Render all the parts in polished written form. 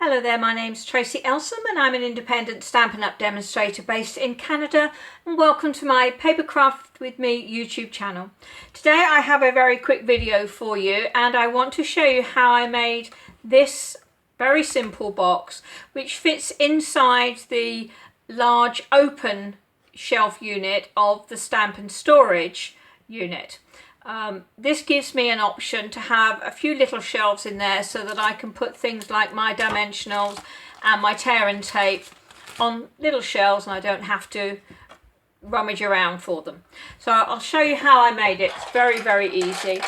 Hello there, my name's Tracy Elsom and I'm an independent Stampin' Up demonstrator based in Canada, and welcome to my Papercraft with Me YouTube channel. Today I have a very quick video for you and I want to show you how I made this very simple box which fits inside the large open shelf unit of the Stampin' Storage unit. This gives me an option to have a few little shelves in there so that I can put things like my dimensionals and my tear and tape on little shelves and I don't have to rummage around for them. So I'll show you how I made it. It's very easy.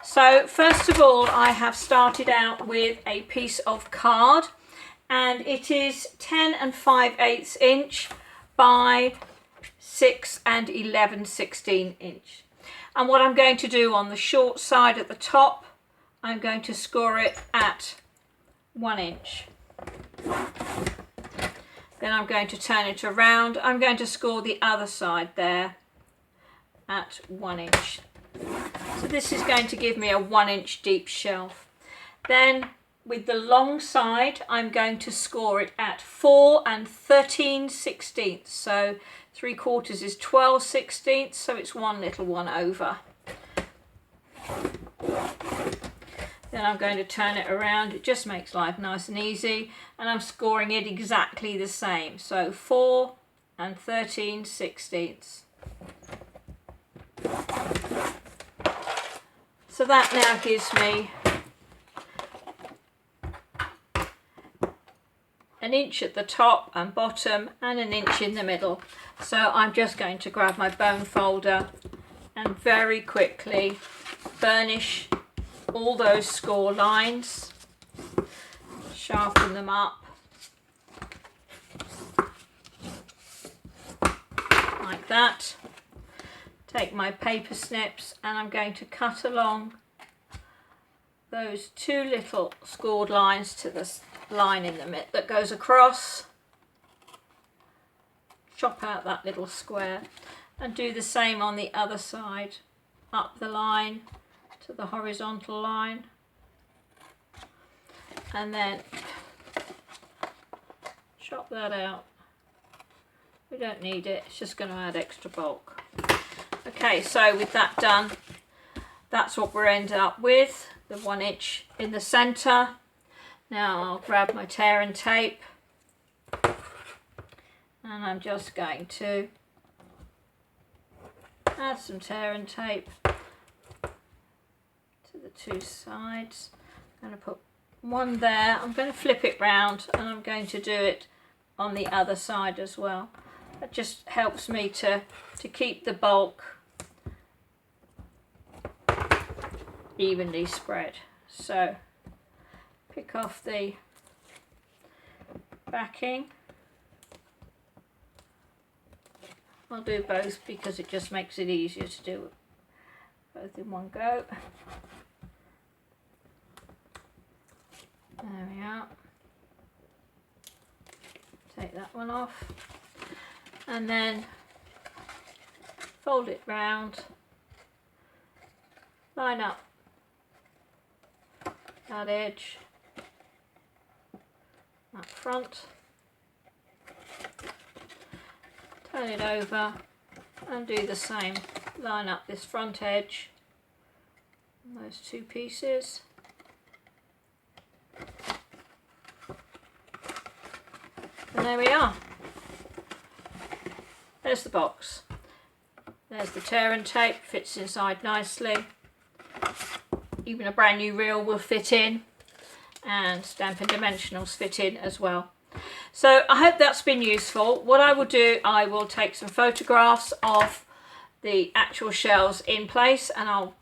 So first of all, I have started out with a piece of card and it is 10 5/8 inch by 6 11/16 inch. And what I'm going to do on the short side at the top, I'm going to score it at 1 inch. Then I'm going to turn it around. I'm going to score the other side there at 1 inch. So this is going to give me a 1 inch deep shelf. Then with the long side, I'm going to score it at 4 13/16. So 3/4 is 12/16, so it's one little one over. Then I'm going to turn it around. It just makes life nice and easy, and I'm scoring it exactly the same. So 4 13/16. So that now gives me 1 inch at the top and bottom and 1 inch in the middle. So I'm just going to grab my bone folder and very quickly burnish all those score lines, sharpen them up like that. Take my paper snips and I'm going to cut along those two little scored lines to the line in the middle that goes across. Chop out that little square and do the same on the other side, up the line to the horizontal line, and then chop that out. We don't need it, it's just going to add extra bulk. Okay, so with that done, that's what we're ending up with, the 1 inch in the center. Now I'll grab my tear and tape and I'm just going to add some tear and tape to the two sides. I'm going to put one there. I'm going to flip it round and I'm going to do it on the other side as well. That just helps me to keep the bulk evenly spread. So pick off the backing. I'll do both because it just makes it easier to do both in one go. There we are. Take that one off and then fold it round, line up that edge up front, turn it over and do the same. Line up this front edge and those two pieces. And there we are. There's the box. There's the tear and tape, fits inside nicely. Even a brand new reel will fit in, and Stampin' Dimensionals fit in as well. So I hope that's been useful. What I will do, I will take some photographs of the actual shelves in place and I'll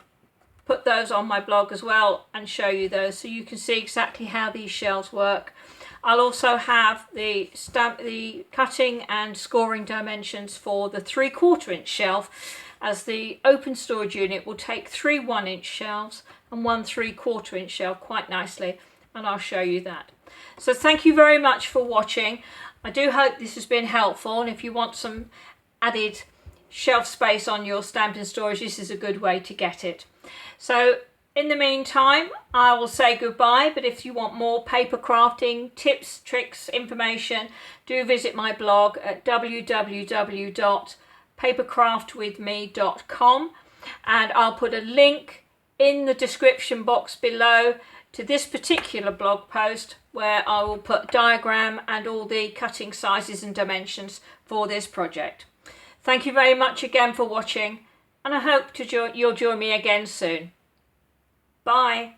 put those on my blog as well and show you those so you can see exactly how these shelves work. I'll also have the cutting and scoring dimensions for the 3/4 inch shelf, as the open storage unit will take 3 1 inch shelves and 1 3/4 inch shelf quite nicely, and I'll show you that. So thank you very much for watching. I do hope this has been helpful, and if you want some added shelf space on your Stampin' Storage, this is a good way to get it. So In the meantime, I will say goodbye, but if you want more paper crafting tips, tricks, information, do visit my blog at www.papercraftwithme.com, and I'll put a link in the description box below to this particular blog post, where I will put a diagram and all the cutting sizes and dimensions for this project. Thank you very much again for watching, and I hope you'll join me again soon. Bye.